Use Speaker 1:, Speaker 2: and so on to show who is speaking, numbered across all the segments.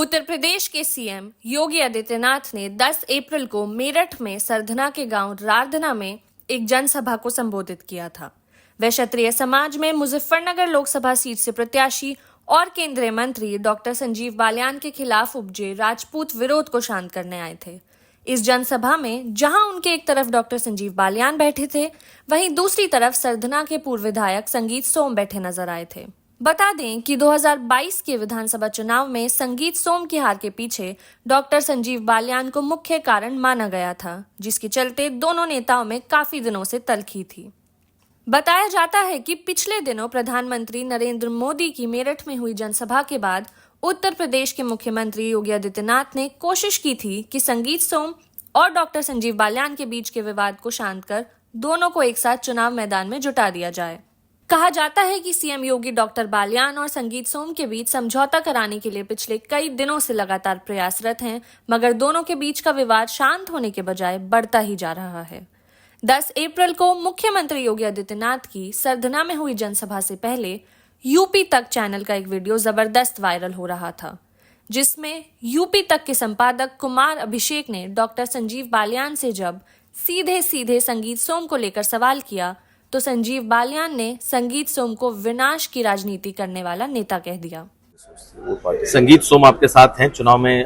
Speaker 1: उत्तर प्रदेश के सीएम योगी आदित्यनाथ ने 10 अप्रैल को मेरठ में सरधना के गांव रारधना में एक जनसभा को संबोधित किया था। वे क्षत्रिय समाज में मुजफ्फरनगर लोकसभा सीट से प्रत्याशी और केंद्रीय मंत्री डॉक्टर संजीव बालियान के खिलाफ उपजे राजपूत विरोध को शांत करने आए थे। इस जनसभा में जहां उनके एक तरफ डॉक्टर संजीव बालियान बैठे थे, वहीं दूसरी तरफ सरधना के पूर्व विधायक संगीत सोम बैठे नजर आए थे। बता दें कि 2022 के विधानसभा चुनाव में संगीत सोम की हार के पीछे डॉक्टर संजीव बालियान को मुख्य कारण माना गया था, जिसके चलते दोनों नेताओं में काफी दिनों से तल्खी थी। बताया जाता है कि पिछले दिनों प्रधानमंत्री नरेंद्र मोदी की मेरठ में हुई जनसभा के बाद उत्तर प्रदेश के मुख्यमंत्री योगी आदित्यनाथ ने कोशिश की थी कि संगीत सोम और डॉक्टर संजीव बालियान के बीच के विवाद को शांत कर दोनों को एक साथ चुनाव मैदान में जुटा दिया जाए। कहा जाता है कि सीएम योगी डॉक्टर बालियान और संगीत सोम के बीच समझौता कराने के लिए पिछले कई दिनों से लगातार प्रयासरत हैं, मगर दोनों के बीच का विवाद शांत होने के बजाय बढ़ता ही जा रहा है। 10 अप्रैल को मुख्यमंत्री योगी आदित्यनाथ की सरधना में हुई जनसभा से पहले यूपी तक चैनल का एक वीडियो जबरदस्त वायरल हो रहा था, जिसमें यूपी तक के संपादक कुमार अभिषेक ने डॉक्टर संजीव बालियान से जब सीधे सीधे संगीत सोम को लेकर सवाल किया तो संजीव बालियान ने संगीत सोम को विनाश की राजनीति करने वाला नेता कह दिया।
Speaker 2: संगीत सोम आपके साथ हैं चुनाव में,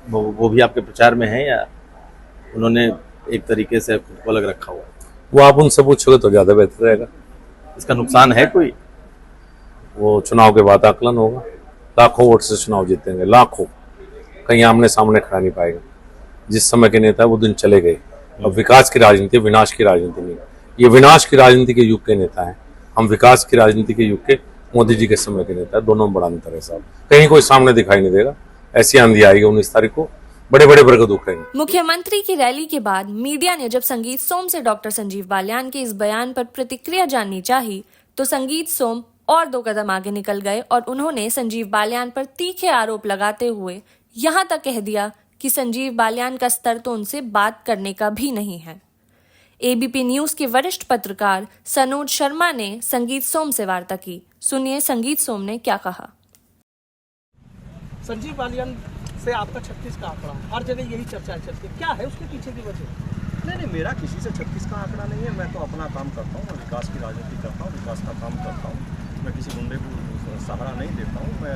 Speaker 2: वो भी आपके प्रचार में हैं या उन्होंने एक तरीके से खुद को अलग रखा हुआ?
Speaker 3: वो आप उनसे पूछोगे तो ज्यादा बेहतर रहेगा।
Speaker 2: इसका नुकसान है कोई?
Speaker 3: वो चुनाव के बाद आकलन होगा। लाखों वोट से चुनाव जीतेंगे, लाखों, कहीं आमने सामने खड़ा नहीं पाएगा। जिस समय के नेता वो दिन चले गए। अब विकास की राजनीति, विनाश की राजनीति नहीं। ये विनाश की राजनीति के युग के नेता हैं, हम विकास की राजनीति के युग के मोदी जी के समय के नेता है। दोनों में बड़ा अंतर है साहब, कहीं कोई सामने दिखाई नहीं देगा। ऐसी आंधी आएगी 19 तारीख को, बड़े बड़े बरगद उखड़ेंगे।
Speaker 1: मुख्यमंत्री की रैली के बाद मीडिया ने जब संगीत सोम से डॉक्टर संजीव बालियान के इस बयान पर प्रतिक्रिया जाननी चाही तो संगीत सोम और 2 कदम आगे निकल गए और उन्होंने संजीव बालियान पर तीखे आरोप लगाते हुए यहां तक कह दिया कि संजीव बालियान का स्तर तो उनसे बात करने का भी नहीं है। एबीपी न्यूज के वरिष्ठ पत्रकार सनोज शर्मा ने संगीत सोम से वार्ता की। सुनिए संगीत सोम ने क्या कहा।
Speaker 4: संजीव बालियान से आपका 36 का आंकड़ा, हर जगह यही चर्चा चलती है, क्या है उसके पीछे की वजह?
Speaker 5: नहीं, मेरा किसी से 36 का आंकड़ा नहीं है। मैं तो अपना काम करता हूँ, मैं विकास की राजनीति करता हूँ, विकास का काम करता हूँ। मैं किसी गुंडे को सहारा नहीं देता हूँ, मैं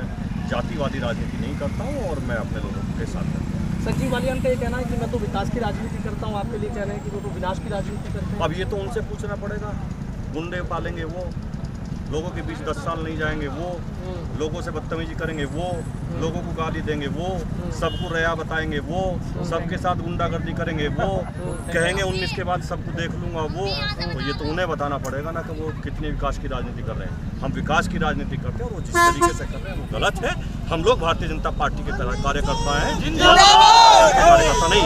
Speaker 5: जातिवादी राजनीति नहीं करता हूँ और मैं अपने लोगों के साथ करता हूँ।
Speaker 4: संजीव बालियान का ये कहना है कि मैं तो विकास की राजनीति करता हूँ, आपके लिए कह रहे हैं कि वो तो विनाश की राजनीति करते हैं।
Speaker 5: अब ये तो उनसे पूछना पड़ेगा। गुंडे पालेंगे वो, लोगों के बीच 10 साल नहीं जाएंगे वो, लोगों से बदतमीजी करेंगे वो, लोगों को गाली देंगे वो, सबको रया बताएंगे वो, सबके साथ गुंडागर्दी करेंगे वो, कहेंगे 19 के बाद सबको देख लूंगा वो। तो ये तो उन्हें बताना पड़ेगा ना कि वो कितने विकास की राजनीति कर रहे हैं। हम विकास की राजनीति करते हैं और वो जिस तरीके से कर रहे हैं वो गलत है। हम लोग भारतीय जनता पार्टी के कार्यकर्ता हैं, कार्यकर्ता नहीं।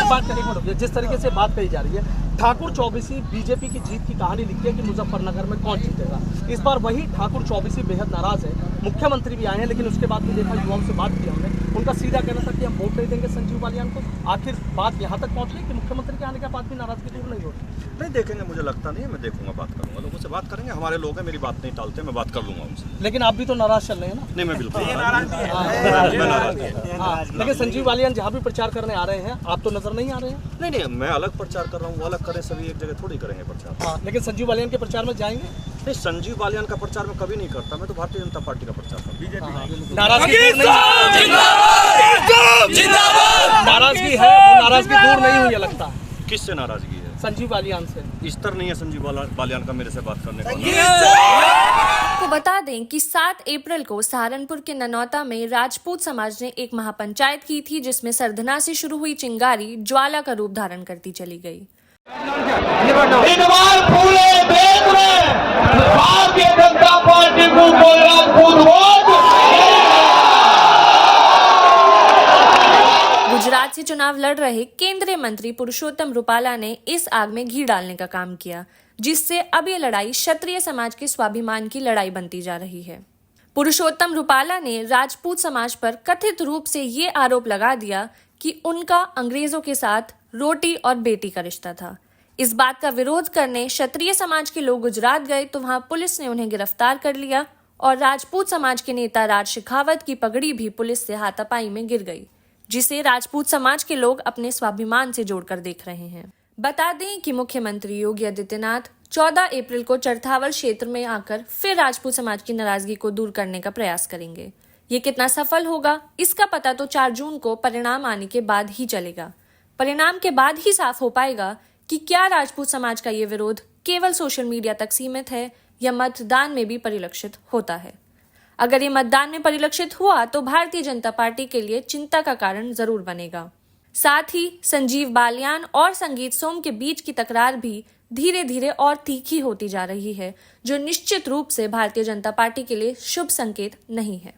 Speaker 4: बात करेंगे जिस तरीके से बात कही जा रही है, ठाकुर चौबीसी बीजेपी की जीत की कहानी लिखती है कि मुजफ्फरनगर में कौन जीतेगा। इस बार वही ठाकुर चौबीसी बेहद नाराज है। मुख्यमंत्री भी आए हैं, लेकिन उसके बाद भी देखा युवाओं से बात की हमने, उनका सीधा कहना था कि हम वोट नहीं देंगे संजीव बालियान को। आखिर बात यहाँ तक पहुँच गई कि मुख्यमंत्री के आने के बाद भी नाराजगी दूर नहीं होती।
Speaker 5: नहीं देखेंगे, मुझे लगता नहीं है। मैं देखूंगा, बात करूंगा, लोगों से बात करेंगे। हमारे लोग हैं, मेरी बात नहीं टालते, मैं बात कर लूंगा उनसे।
Speaker 4: लेकिन आप भी तो नाराज चल रहे हैं ना?
Speaker 5: नहीं, मैं बिल्कुल
Speaker 4: लेकिन संजीव बालियान जहाँ भी प्रचार करने आ रहे हैं, आप तो नजर नहीं आ रहे हैं।
Speaker 5: नहीं, मैं अलग प्रचार कर रहा हूँ, वो अलग करें, सभी एक जगह थोड़ी करेंगे प्रचार।
Speaker 4: लेकिन संजीव बालियान के प्रचार में जाएंगे?
Speaker 5: नहीं, संजीव बालियान का प्रचार मैं कभी नहीं करता। मैं तो भारतीय जनता पार्टी का प्रचार करता हूँ।
Speaker 4: नाराजगी है, वो नाराजगी दूर नहीं हुई है लगता है।
Speaker 5: किससे नाराजगी है?
Speaker 4: संजीव बालियान से।
Speaker 5: स्तर नहीं है संजीव बालियान का मेरे से बात करने का।
Speaker 1: आपको बता दें कि 7 अप्रैल को सहारनपुर के ननौता में राजपूत समाज ने एक महापंचायत की थी, जिसमें सरधना से शुरू हुई चिंगारी ज्वाला का रूप धारण करती चली गई।
Speaker 6: भारतीय जनता पार्टी को
Speaker 1: गुजरात से चुनाव लड़ रहे केंद्रीय मंत्री पुरुषोत्तम रुपाला ने इस आग में घी डालने का काम किया, जिससे अब ये लड़ाई क्षत्रिय समाज के स्वाभिमान की लड़ाई बनती जा रही है। पुरुषोत्तम रुपाला ने राजपूत समाज पर कथित रूप से ये आरोप लगा दिया कि उनका अंग्रेजों के साथ रोटी और बेटी का रिश्ता था। इस बात का विरोध करने क्षत्रिय समाज के लोग गुजरात गए तो वहां पुलिस ने उन्हें गिरफ्तार कर लिया और राजपूत समाज के नेता राज शेखावत की पगड़ी भी पुलिस से हाथापाई में गिर गई, जिसे राजपूत समाज के लोग अपने स्वाभिमान से जोड़कर देख रहे हैं। बता दें कि मुख्यमंत्री योगी आदित्यनाथ 14 अप्रैल को चरथावल क्षेत्र में आकर फिर राजपूत समाज की नाराजगी को दूर करने का प्रयास करेंगे। ये कितना सफल होगा, इसका पता तो 4 जून को परिणाम आने के बाद ही चलेगा। परिणाम के बाद ही साफ हो पाएगा कि क्या राजपूत समाज का ये विरोध केवल सोशल मीडिया तक सीमित है या मतदान में भी परिलक्षित होता है। अगर ये मतदान में परिलक्षित हुआ तो भारतीय जनता पार्टी के लिए चिंता का कारण जरूर बनेगा। साथ ही संजीव बालियान और संगीत सोम के बीच की तकरार भी धीरे धीरे और तीखी होती जा रही है, जो निश्चित रूप से भारतीय जनता पार्टी के लिए शुभ संकेत नहीं है।